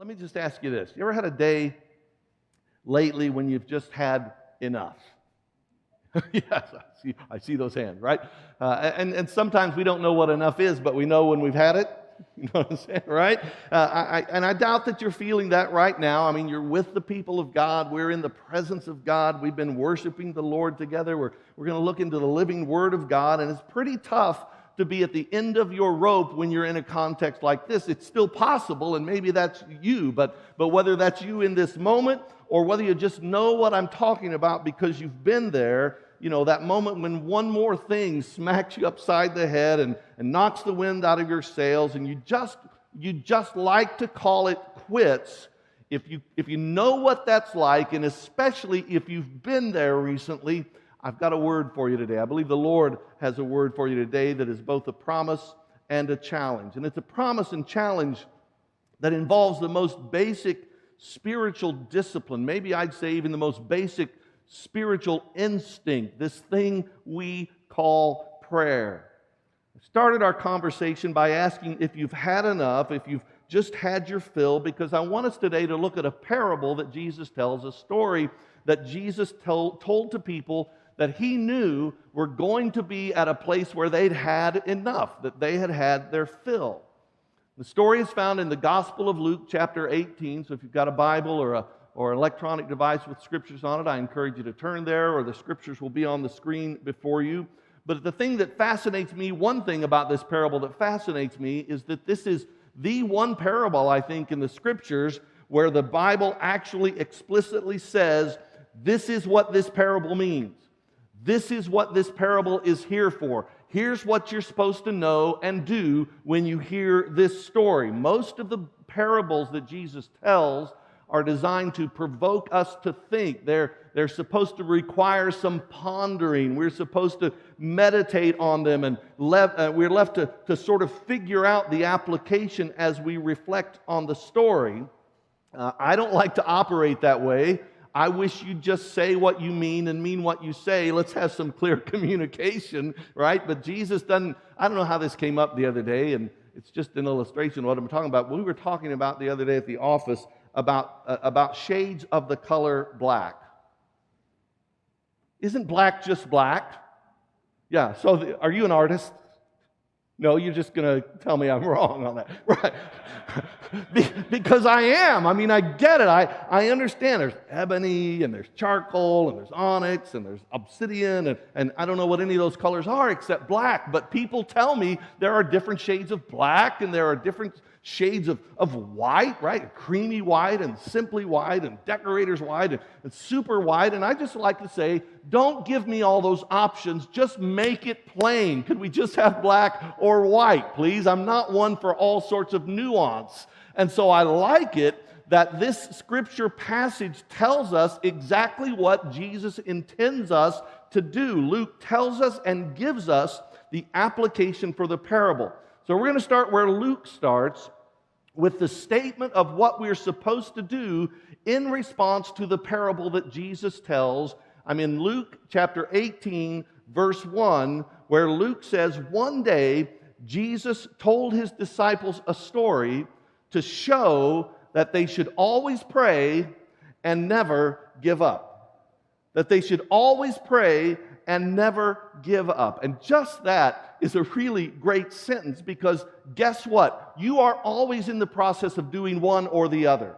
Let me just ask you this. You ever had a day lately when you've just had enough? Yes, I see those hands, right? And sometimes we don't know what enough is, but we know when we've had it. You know what I'm saying, right? I doubt that you're feeling that right now. I mean, you're with the people of God. We're in the presence of God. We've been worshiping the Lord together. We're going to look into the living Word of God, and it's pretty tough to be at the end of your rope when you're in a context like this. It's still possible, and maybe that's you, but whether that's you in this moment or whether you just know what I'm talking about because you've been there, you know, that moment when one more thing smacks you upside the head and knocks the wind out of your sails, and you just like to call it quits. If you know what that's like, and especially if you've been there recently, I've got a word for you today. I believe the Lord has a word for you today that is both a promise and a challenge. And it's a promise and challenge that involves the most basic spiritual discipline. Maybe I'd say even the most basic spiritual instinct, this thing we call prayer. I started our conversation by asking if you've had enough, if you've just had your fill, because I want us today to look at a parable that Jesus tells, a story that Jesus told to people that he knew were going to be at a place where they'd had enough, that they had had their fill. The story is found in the Gospel of Luke, chapter 18, so if you've got a Bible or an electronic device with scriptures on it, I encourage you to turn there, or the scriptures will be on the screen before you. But the thing that fascinates me, one thing about this parable that fascinates me, is that this is the one parable, I think, in the scriptures where the Bible actually explicitly says, this is what this parable means. This is what this parable is here for. Here's what you're supposed to know and do when you hear this story. Most of the parables that Jesus tells are designed to provoke us to think. They're supposed to require some pondering. We're supposed to meditate on them, and we're left to sort of figure out the application as we reflect on the story. I don't like to operate that way. I wish you'd just say what you mean and mean what you say. Let's have some clear communication, right? But Jesus doesn't. I don't know how this came up the other day, and it's just an illustration of what I'm talking about. We were talking about the other day at the office about shades of the color black. Isn't black just black? Yeah, so are you an artist? No, you're just going to tell me I'm wrong on that. Right. Because I am. I mean, I get it. I understand. There's ebony, and there's charcoal, and there's onyx, and there's obsidian, and I don't know what any of those colors are except black. But people tell me there are different shades of black, and there are different shades of white, right? Creamy white, and simply white, and decorator's white, and super white. And I just like to say, don't give me all those options. Just make it plain. Could we just have black or white, please? I'm not one for all sorts of nuance. And so I like it that this scripture passage tells us exactly what Jesus intends us to do. Luke tells us and gives us the application for the parable. So we're going to start where Luke starts, with the statement of what we're supposed to do in response to the parable that Jesus tells. I'm in Luke chapter 18, verse 1, where Luke says, one day Jesus told his disciples a story to show that they should always pray and never give up. That they should always pray and never give up. And just that is a really great sentence, because guess what? You are always in the process of doing one or the other.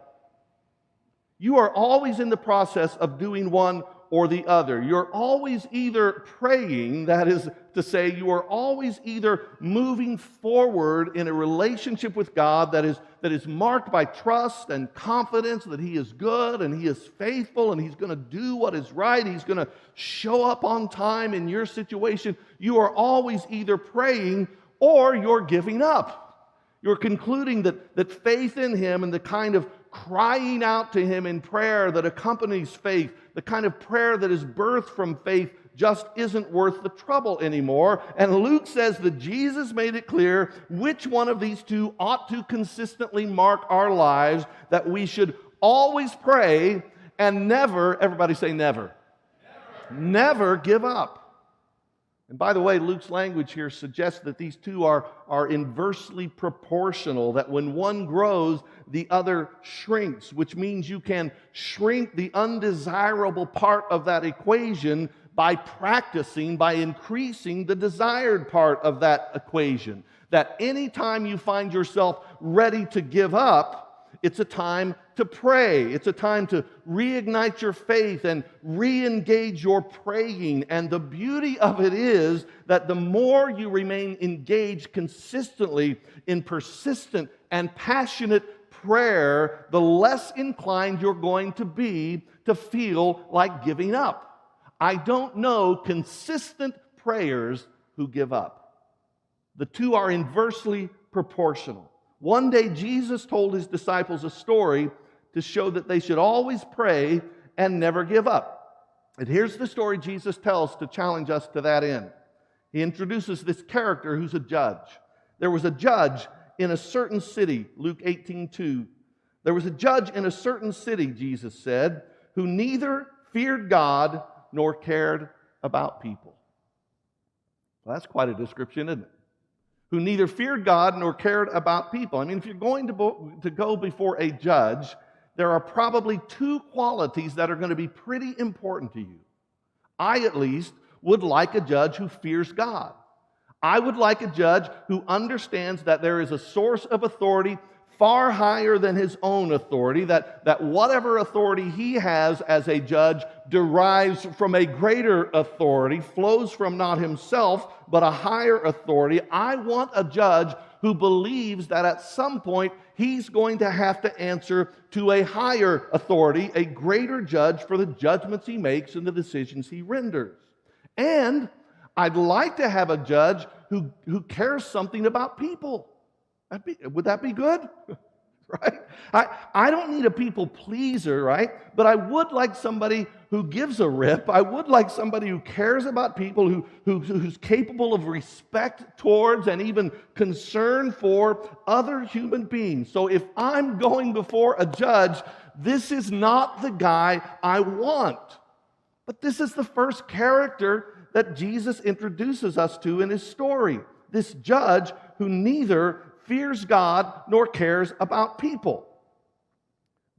You are always in the process of doing one or the other. You're always either praying, that is to say, you are always either moving forward in a relationship with God that is marked by trust and confidence that He is good and He is faithful and He's going to do what is right. He's going to show up on time in your situation. You are always either praying or you're giving up. You're concluding that faith in Him and the kind of crying out to Him in prayer that accompanies faith, the kind of prayer that is birthed from faith, just isn't worth the trouble anymore. And Luke says that Jesus made it clear which one of these two ought to consistently mark our lives, that we should always pray and never, everybody say never, never give up. And by the way, Luke's language here suggests that these two are inversely proportional, that when one grows, the other shrinks, which means you can shrink the undesirable part of that equation by practicing, by increasing the desired part of that equation. That anytime you find yourself ready to give up, it's a time to pray. It's a time to reignite your faith and re-engage your praying. And the beauty of it is that the more you remain engaged consistently in persistent and passionate prayer, the less inclined you're going to be to feel like giving up. I don't know consistent prayers who give up. The two are inversely proportional. One day, Jesus told his disciples a story to show that they should always pray and never give up. And here's the story Jesus tells to challenge us to that end. He introduces this character who's a judge. There was a judge in a certain city, Luke 18:2. There was a judge in a certain city, Jesus said, who neither feared God nor cared about people. Well, that's quite a description, isn't it? Who neither feared God nor cared about people. I mean, if you're going to go before a judge, there are probably two qualities that are going to be pretty important to you. I, at least, would like a judge who fears God. I would like a judge who understands that there is a source of authority far higher than his own authority, that whatever authority he has as a judge derives from a greater authority, flows from not himself, but a higher authority. I want a judge who believes that at some point he's going to have to answer to a higher authority, a greater judge for the judgments he makes and the decisions he renders. And I'd like to have a judge who cares something about people. Would that be good? Right? I don't need a people pleaser, right? But I would like somebody who gives a rip. I would like somebody who cares about people, who's capable of respect towards and even concern for other human beings. So if I'm going before a judge, this is not the guy I want. But this is the first character that Jesus introduces us to in his story. This judge who neither fears God nor cares about people.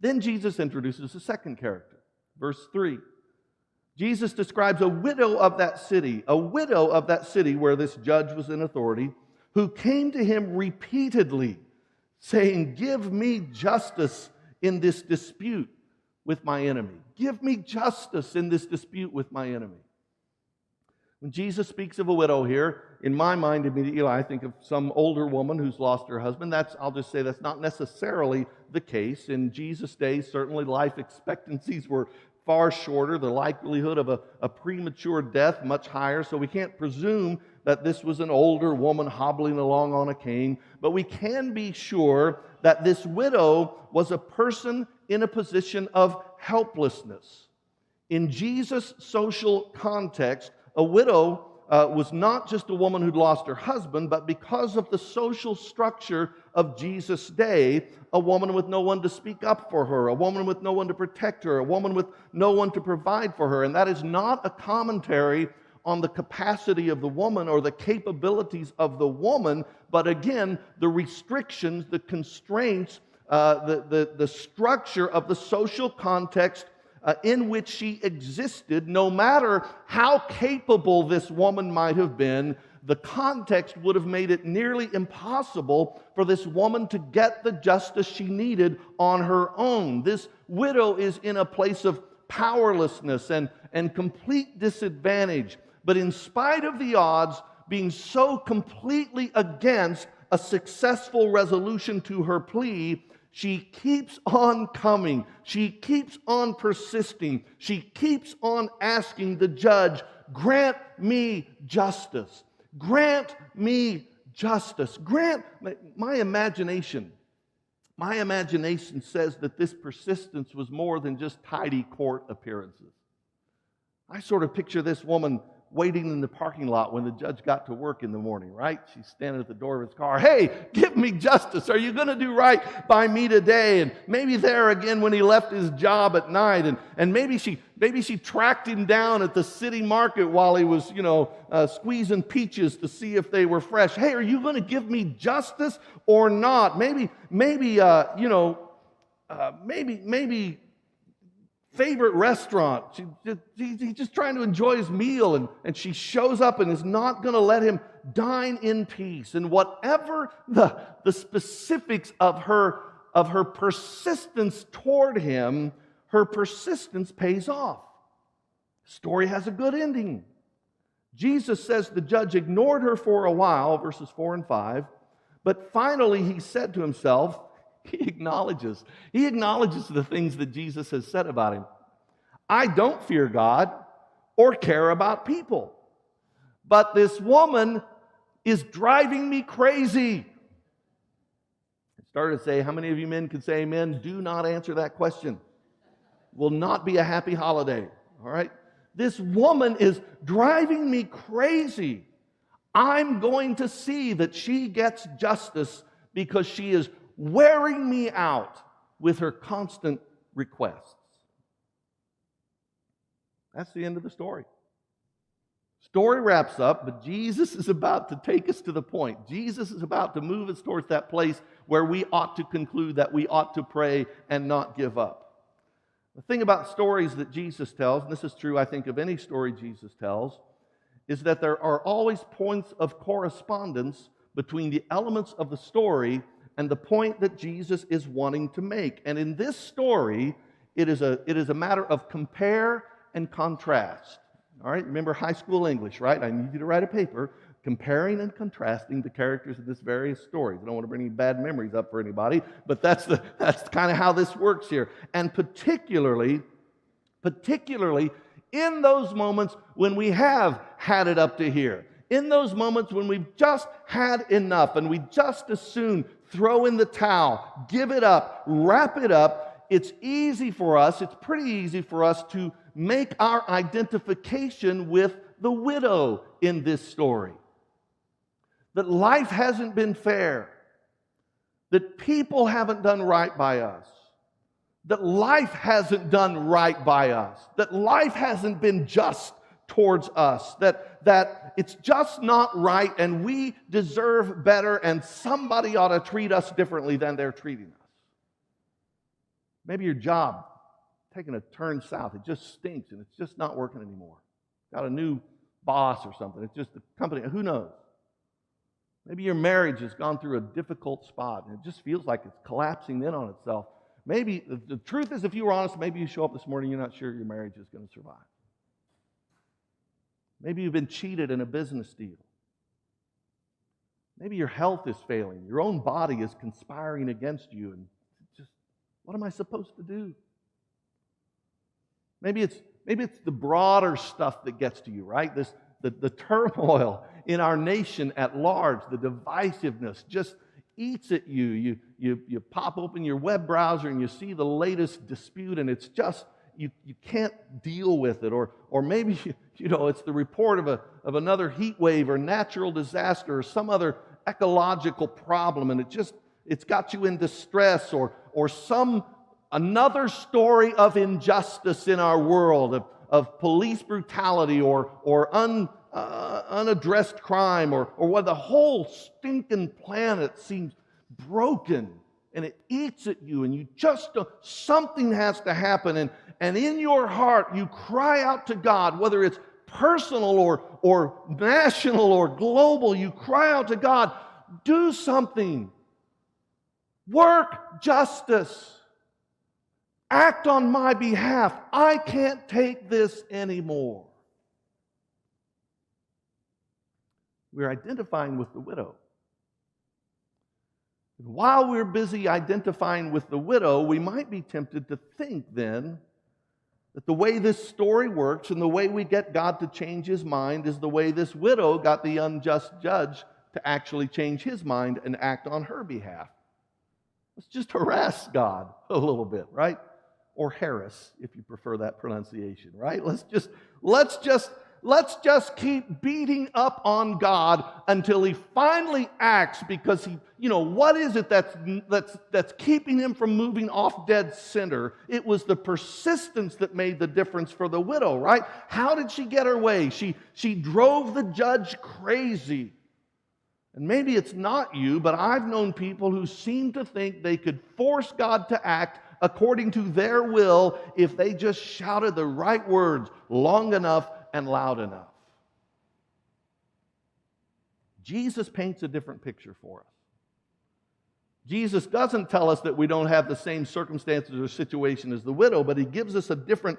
Then Jesus introduces a second character. Verse 3. Jesus describes a widow of that city where this judge was in authority, who came to him repeatedly, saying, "Give me justice in this dispute with my enemy. Give me justice in this dispute with my enemy." When Jesus speaks of a widow here, in my mind immediately I think of some older woman who's lost her husband. I'll just say that's not necessarily the case. In Jesus' days, certainly life expectancies were far shorter, the likelihood of a premature death much higher, so we can't presume that this was an older woman hobbling along on a cane, but we can be sure that this widow was a person in a position of helplessness. In Jesus' social context, a widow was not just a woman who'd lost her husband, but because of the social structure of Jesus' day, a woman with no one to speak up for her, a woman with no one to protect her, a woman with no one to provide for her. And that is not a commentary on the capacity of the woman or the capabilities of the woman, but again, the restrictions, the constraints, the structure of the social context in which she existed. No matter how capable this woman might have been, the context would have made it nearly impossible for this woman to get the justice she needed on her own. This widow is in a place of powerlessness and complete disadvantage. But in spite of the odds being so completely against a successful resolution to her plea, she keeps on coming. She keeps on persisting. She keeps on asking the judge, "Grant me justice. Grant me justice. Grant my imagination." My imagination says that this persistence was more than just tidy court appearances. I sort of picture this woman waiting in the parking lot when the judge got to work in the morning, right? She's standing at the door of his car. Hey, give me justice. Are you going to do right by me today? And maybe there again when he left his job at night. And maybe she tracked him down at the city market while he was, squeezing peaches to see if they were fresh. Hey, are you going to give me justice or not? Maybe favorite restaurant. He's just trying to enjoy his meal, and she shows up and is not going to let him dine in peace. And whatever the specifics of her persistence toward him, her persistence pays off. The story has a good ending. Jesus says the judge ignored her for a while, verses 4 and 5, but finally he said to himself, He acknowledges the things that Jesus has said about him. I don't fear God or care about people, but this woman is driving me crazy. I started to say, how many of you men could say amen? Do not answer that question. Will not be a happy holiday, all right? This woman is driving me crazy. I'm going to see that she gets justice because she is wearing me out with her constant requests. That's the end of the story. Story wraps up, but Jesus is about to take us to the point. Jesus is about to move us towards that place where we ought to conclude that we ought to pray and not give up. The thing about stories that Jesus tells, and this is true, I think, of any story Jesus tells, is that there are always points of correspondence between the elements of the story and the point that Jesus is wanting to make. And in this story, it is a matter of compare and contrast. All right, remember high school English, right? I need you to write a paper comparing and contrasting the characters of this various stories. I don't want to bring any bad memories up for anybody, but that's kind of how this works here. And particularly in those moments when we have had it up to here, in those moments when we've just had enough and we just as soon throw in the towel, give it up, wrap it up, it's pretty easy for us to make our identification with the widow in this story. That life hasn't been fair, that people haven't done right by us, that life hasn't done right by us, that life hasn't been just towards us, that it's just not right and we deserve better and somebody ought to treat us differently than they're treating us. Maybe your job taking a turn south. It just stinks and it's just not working anymore. Got a new boss or something. It's just the company. Who knows? Maybe your marriage has gone through a difficult spot and it just feels like it's collapsing in on itself. Maybe the truth is, if you were honest, maybe you show up this morning, you're not sure your marriage is going to survive. Maybe you've been cheated in a business deal. Maybe your health is failing. Your own body is conspiring against you. And just, what am I supposed to do? Maybe it's the broader stuff that gets to you, right? The turmoil in our nation at large, the divisiveness just eats at you. You pop open your web browser and you see the latest dispute, and it's just you can't deal with it. Or maybe it's the report of another heat wave or natural disaster or some other ecological problem, and it's got you in distress, or another story of injustice in our world, of police brutality or unaddressed crime, or where the whole stinking planet seems broken and it eats at you, and you just something has to happen, and in your heart you cry out to God, whether it's personal or national or global. You cry out to God, do something, work justice, act on my behalf. I can't take this anymore. We're identifying with the widow. And while we're busy identifying with the widow, we might be tempted to think then that the way this story works and the way we get God to change his mind is the way this widow got the unjust judge to actually change his mind and act on her behalf. Let's just harass God a little bit, right? Or Harris, if you prefer that pronunciation, right? Let's just let's just keep beating up on God until he finally acts, because what is it that's keeping him from moving off dead center? It was the persistence that made the difference for the widow, right? How did she get her way? She drove the judge crazy. And maybe it's not you, but I've known people who seem to think they could force God to act according to their will if they just shouted the right words long enough and loud enough. Jesus paints a different picture for us. Jesus doesn't tell us that we don't have the same circumstances or situation as the widow, but he gives us a different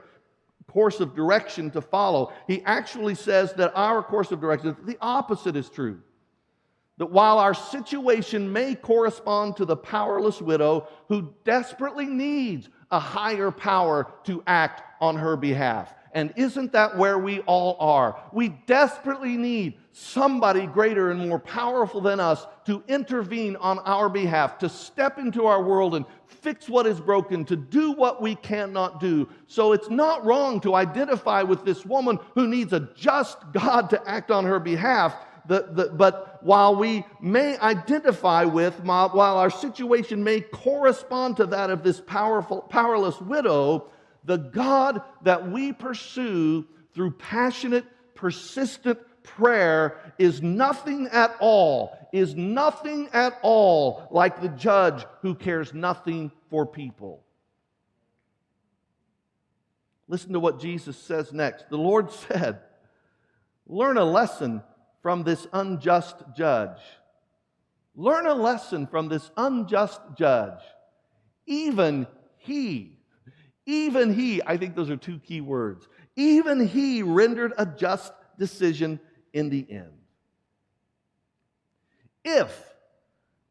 course of direction to follow. He actually says that our course of direction, the opposite is true. That while our situation may correspond to the powerless widow who desperately needs a higher power to act on her behalf. And isn't that where we all are? We desperately need somebody greater and more powerful than us to intervene on our behalf, to step into our world and fix what is broken, to do what we cannot do. So it's not wrong to identify with this woman who needs a just God to act on her behalf. But while we may identify with, while our situation may correspond to that of this powerless widow, the God that we pursue through passionate, persistent prayer is nothing at all like the judge who cares nothing for people. Listen to what Jesus says next. The Lord said, "Learn a lesson from this unjust judge. Learn a lesson from this unjust judge. Even he, I think those are two key words, even he rendered a just decision in the end." If,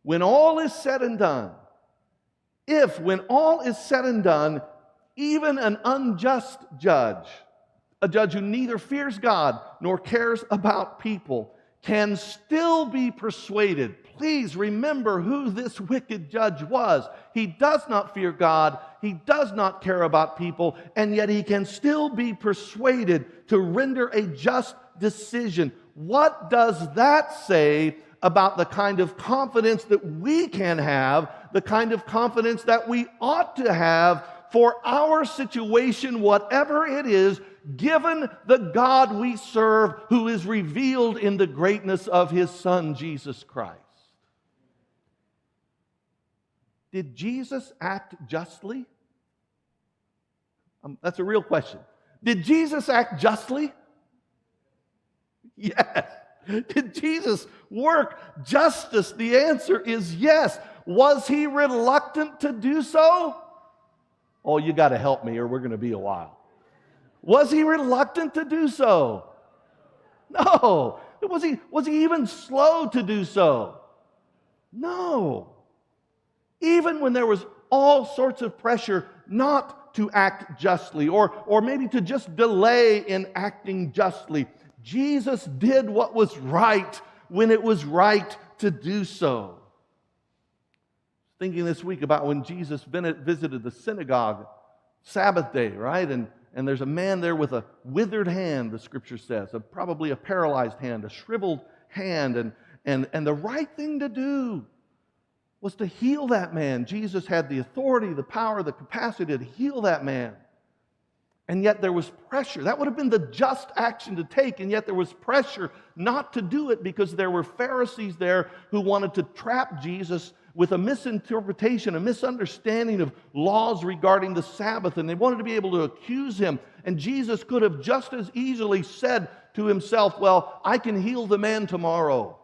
when all is said and done, even an unjust judge, a judge who neither fears God nor cares about people, can still be persuaded. Please remember who this wicked judge was. He does not fear God, he does not care about people, and yet he can still be persuaded to render a just decision. What does that say about the kind of confidence that we can have, the kind of confidence that we ought to have for our situation, whatever it is, given the God we serve, who is revealed in the greatness of his Son, Jesus Christ? Did Jesus act justly? That's a real question. Did Jesus act justly? Yes. Did Jesus work justice? The answer is yes. Was he reluctant to do so? Oh, you got to help me or we're going to be a while. Was he reluctant to do so? No. Was he even slow to do so? No. Even when there was all sorts of pressure not to act justly, or maybe to just delay in acting justly, Jesus did what was right when it was right to do so. Thinking this week about when Jesus visited the synagogue Sabbath day, right? And there's a man there with a withered hand, the scripture says, probably a paralyzed hand, a shriveled hand, and the right thing to do was to heal that man. Jesus had the authority, the power, the capacity to heal that man. And yet there was pressure. That would have been the just action to take, and yet there was pressure not to do it because there were Pharisees there who wanted to trap Jesus with a misinterpretation, a misunderstanding of laws regarding the Sabbath, and they wanted to be able to accuse him. And Jesus could have just as easily said to himself, well, I can heal the man tomorrow.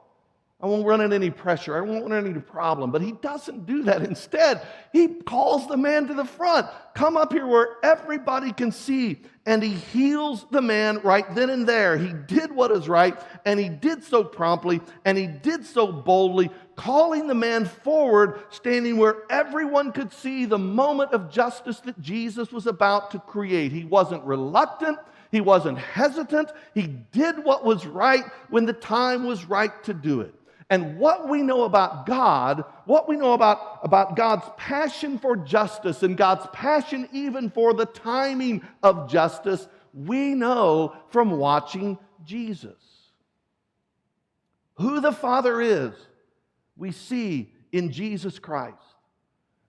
I won't run into any pressure. I won't run into any problem. But he doesn't do that. Instead, he calls the man to the front. Come up here where everybody can see. And he heals the man right then and there. He did what is right, and he did so promptly, and he did so boldly, calling the man forward, standing where everyone could see the moment of justice that Jesus was about to create. He wasn't reluctant. He wasn't hesitant. He did what was right when the time was right to do it. And what we know about God, what we know about God's passion for justice and God's passion even for the timing of justice, we know from watching Jesus. Who the Father is, we see in Jesus Christ.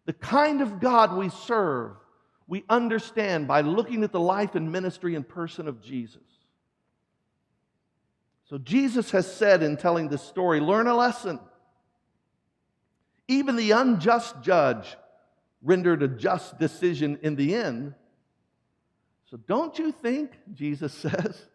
The kind of God we serve, we understand by looking at the life and ministry and person of Jesus. So Jesus has said in telling this story, learn a lesson. Even the unjust judge rendered a just decision in the end. So don't you think, Jesus says,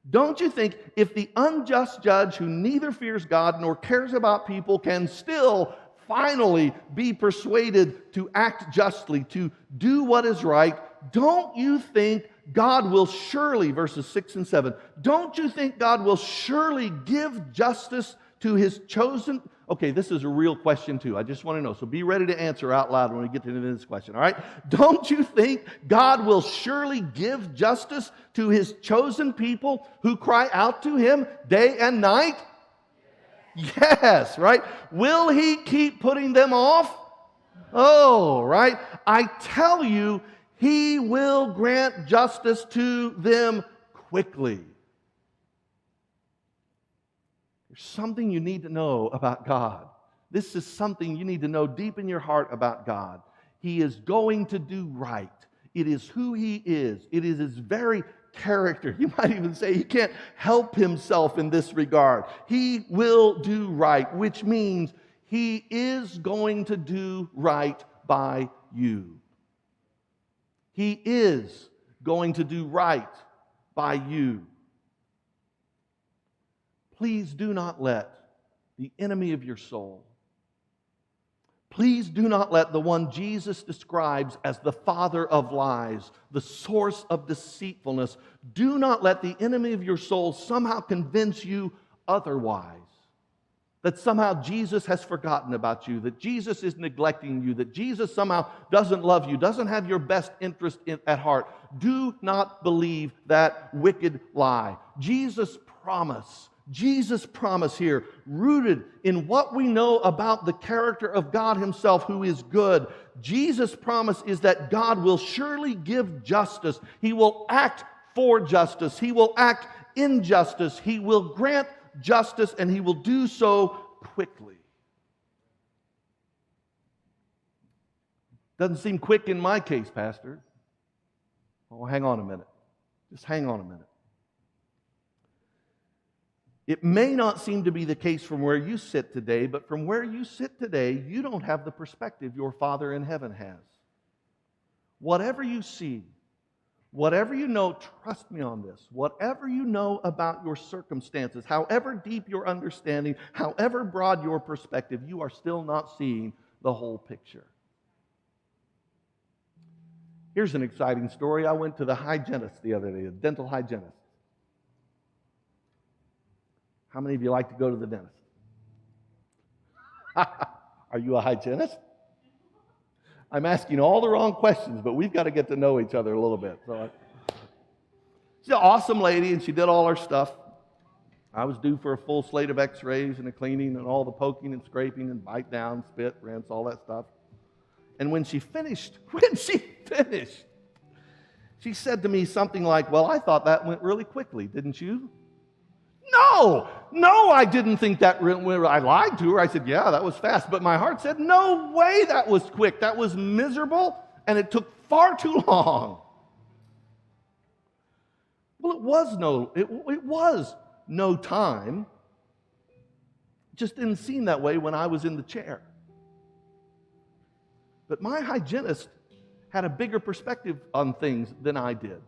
don't you think if the unjust judge who neither fears God nor cares about people can still finally be persuaded to act justly, to do what is right, don't you think God will surely, verses 6 and 7, don't you think God will surely give justice to His chosen? Okay, this is a real question too. I just want to know. So be ready to answer out loud when we get into this question, all right? Don't you think God will surely give justice to His chosen people who cry out to Him day and night? Yes, right? Will He keep putting them off? Oh, right? I tell you, He will grant justice to them quickly. There's something you need to know about God. This is something you need to know deep in your heart about God. He is going to do right. It is who He is. It is His very character. You might even say He can't help Himself in this regard. He will do right, which means He is going to do right by you. He is going to do right by you. Please do not let the enemy of your soul, please do not let the one Jesus describes as the father of lies, the source of deceitfulness, do not let the enemy of your soul somehow convince you otherwise. That somehow Jesus has forgotten about you, that Jesus is neglecting you, that Jesus somehow doesn't love you, doesn't have your best interest at heart. Do not believe that wicked lie. Jesus' promise here, rooted in what we know about the character of God Himself, who is good. Jesus' promise is that God will surely give justice. He will act for justice. He will act in justice. He will grant justice, and He will do so quickly. Doesn't seem quick in my case, Pastor. Oh, hang on a minute. Just hang on a minute. It may not seem to be the case from where you sit today, but from where you sit today, you don't have the perspective your Father in heaven has. Whatever you see, whatever you know, trust me on this, whatever you know about your circumstances, however deep your understanding, however broad your perspective, you are still not seeing the whole picture. Here's an exciting story. I went to the hygienist the other day, a dental hygienist. How many of you like to go to the dentist? Are you a hygienist? I'm asking all the wrong questions, but we've got to get to know each other a little bit. She's an awesome lady, and she did all her stuff. I was due for a full slate of x-rays and a cleaning and all the poking and scraping and bite down, spit, rinse, all that stuff. And when she finished, she said to me something like, well, I thought that went really quickly, didn't you? No, I didn't think that went. I lied to her. I said, yeah, that was fast. But my heart said, no way that was quick. That was miserable, and it took far too long. Well, it was no time. It just didn't seem that way when I was in the chair. But my hygienist had a bigger perspective on things than I did.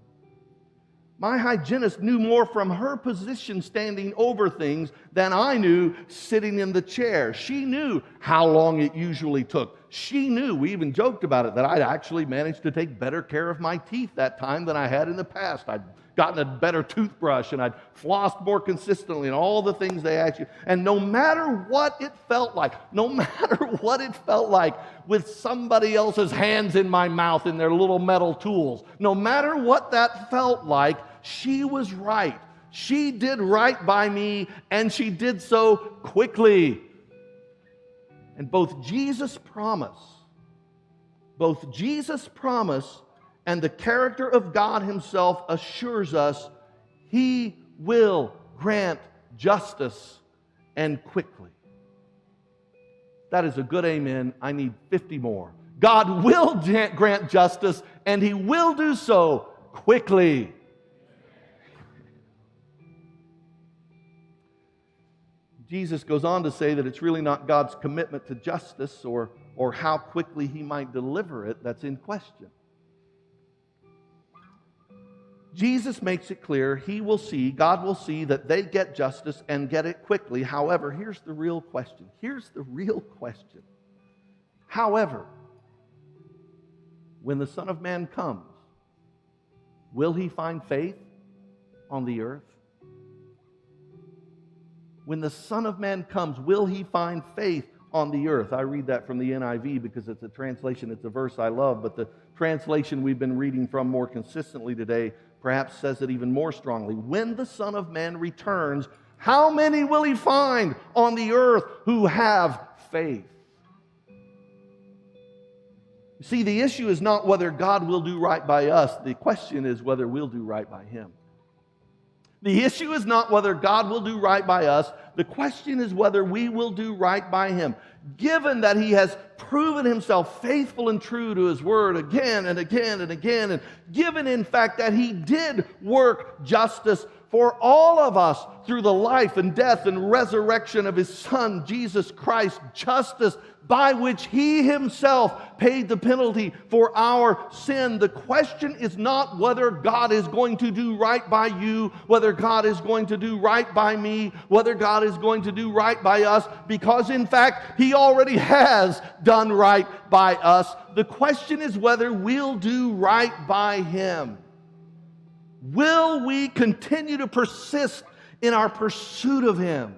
My hygienist knew more from her position standing over things than I knew sitting in the chair. She knew how long it usually took. She knew, we even joked about it, that I'd actually managed to take better care of my teeth that time than I had in the past. I'd gotten a better toothbrush and I'd flossed more consistently and all the things they ask you. And no matter what it felt like with somebody else's hands in my mouth in their little metal tools, no matter what that felt like, she was right. She did right by me, and she did so quickly. And both Jesus' promise And the character of God Himself assures us He will grant justice and quickly. That is a good amen. I need 50 more. God will grant justice, and He will do so quickly. Jesus goes on to say that it's really not God's commitment to justice or how quickly He might deliver it that's in question. Jesus makes it clear God will see that they get justice and get it quickly. However, here's the real question. However, when the Son of Man comes, will He find faith on the earth? When the Son of Man comes, will He find faith on the earth? I read that from the NIV because it's a translation, it's a verse I love, but the translation we've been reading from more consistently today perhaps says it even more strongly. When the Son of Man returns, how many will He find on the earth who have faith? You see, the issue is not whether God will do right by us. The question is whether we'll do right by Him. The issue is not whether God will do right by us. The question is whether we will do right by Him. Given that He has proven Himself faithful and true to His word again and again and again, and given, in fact, that He did work justice for all of us through the life and death and resurrection of His Son, Jesus Christ, justice by which He Himself paid the penalty for our sin. The question is not whether God is going to do right by you, whether God is going to do right by me, whether God is going to do right by us, because in fact He already has done right by us. The question is whether we'll do right by Him. Will we continue to persist in our pursuit of Him?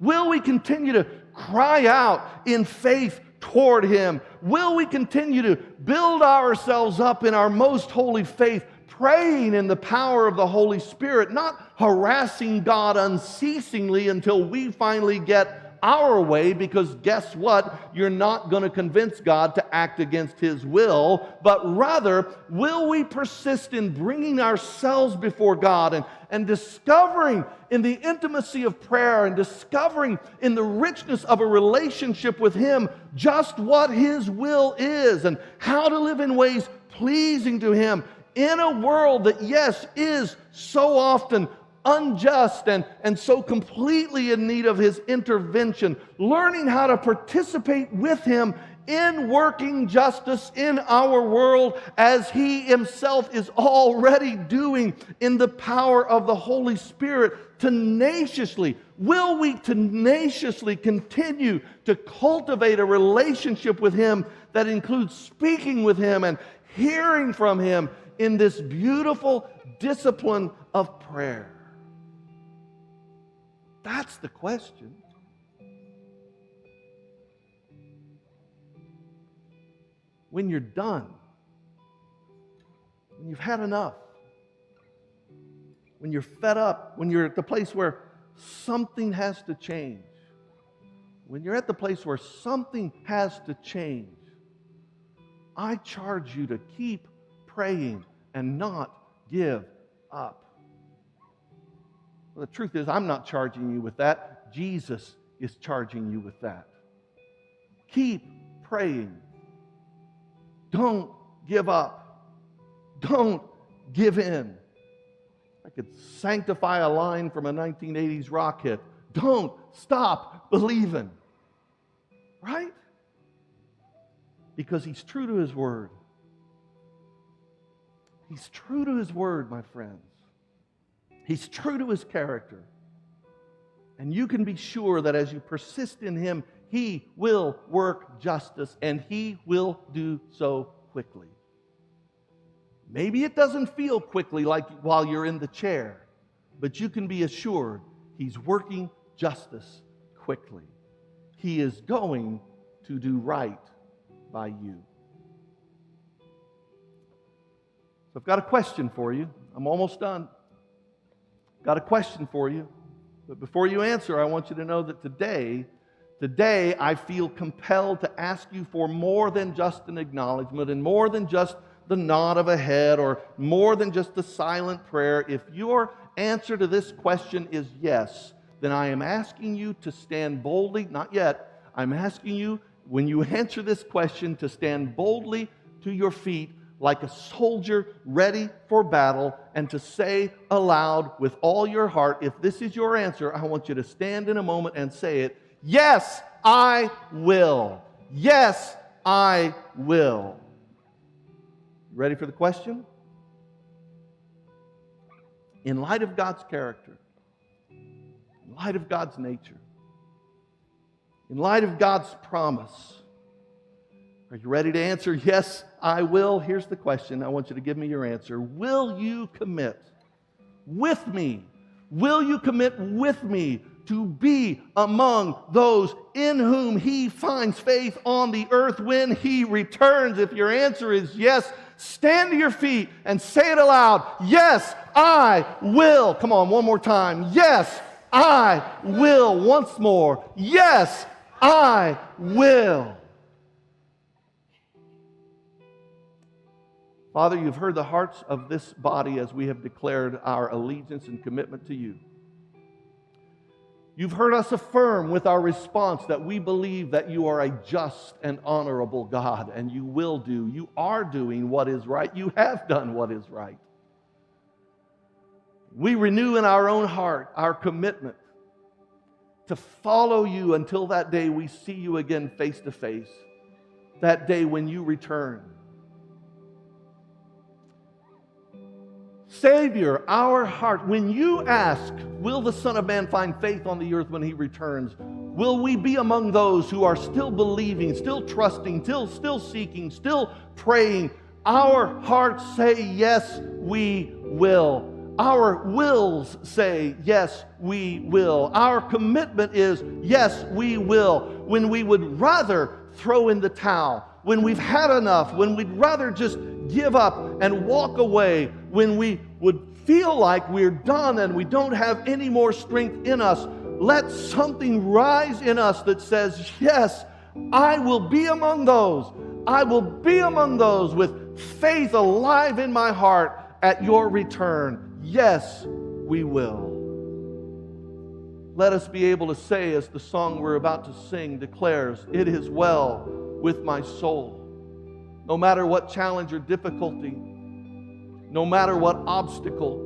Will we continue to cry out in faith toward Him? Will we continue to build ourselves up in our most holy faith, praying in the power of the Holy Spirit, not harassing God unceasingly until we finally get our way, because guess what? You're not going to convince God to act against His will, but rather, will we persist in bringing ourselves before God and discovering in the intimacy of prayer and discovering in the richness of a relationship with Him just what His will is and how to live in ways pleasing to Him in a world that, yes, is so often unjust and so completely in need of His intervention, learning how to participate with Him in working justice in our world as He Himself is already doing in the power of the Holy Spirit tenaciously. Will we tenaciously continue to cultivate a relationship with Him that includes speaking with Him and hearing from Him in this beautiful discipline of prayer? That's the question. When you're done, when you've had enough, when you're fed up, when you're at the place where something has to change, when you're at the place where something has to change, I charge you to keep praying and not give up. Well, the truth is, I'm not charging you with that. Jesus is charging you with that. Keep praying. Don't give up. Don't give in. I could sanctify a line from a 1980s rock hit. Don't stop believing. Right? Because He's true to His word. He's true to His word, my friends. He's true to His character. And you can be sure that as you persist in Him, He will work justice, and He will do so quickly. Maybe it doesn't feel quickly like while you're in the chair, but you can be assured He's working justice quickly. He is going to do right by you. So I've got a question for you. I'm almost done. Got a question for you. But before you answer, I want you to know that today I feel compelled to ask you for more than just an acknowledgement and more than just the nod of a head or more than just a silent prayer. If your answer to this question is yes, then I am asking you to stand boldly, not yet, I'm asking you, when you answer this question, to stand boldly to your feet like a soldier ready for battle and to say aloud with all your heart, if this is your answer, I want you to stand in a moment and say it, yes, I will. Yes, I will. Ready for the question? In light of God's character, in light of God's nature, in light of God's promise, are you ready to answer, yes, I will? Here's the question. I want you to give me your answer. Will you commit with me? Will you commit with me to be among those in whom He finds faith on the earth when He returns? If your answer is yes, stand to your feet and say it aloud. Yes, I will. Come on, one more time. Yes, I will. Once more. Yes, I will. Father, you've heard the hearts of this body as we have declared our allegiance and commitment to you. You've heard us affirm with our response that we believe that you are a just and honorable God, and you will do, you are doing what is right. You have done what is right. We renew in our own heart our commitment to follow you until that day we see you again face to face, that day when you return. Savior, our heart, when you ask, will the Son of Man find faith on the earth when He returns? Will we be among those who are still believing, still trusting, still seeking, still praying? Our hearts say, yes, we will. Our wills say, yes, we will. Our commitment is, yes, we will. When we would rather throw in the towel, when we've had enough, when we'd rather just give up and walk away, when we would feel like we're done and we don't have any more strength in us, let something rise in us that says, yes, I will be among those. I will be among those with faith alive in my heart at your return. Yes, we will. Let us be able to say, as the song we're about to sing declares, it is well with my soul. No matter what challenge or difficulty, no matter what obstacle,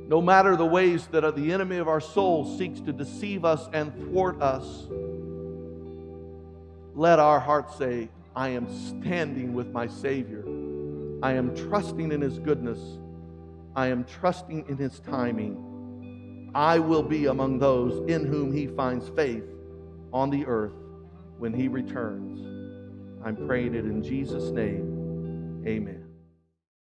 no matter the ways that the enemy of our soul seeks to deceive us and thwart us, let our heart say, I am standing with my Savior. I am trusting in His goodness. I am trusting in His timing. I will be among those in whom He finds faith on the earth when He returns. I'm praying it in Jesus' name. Amen.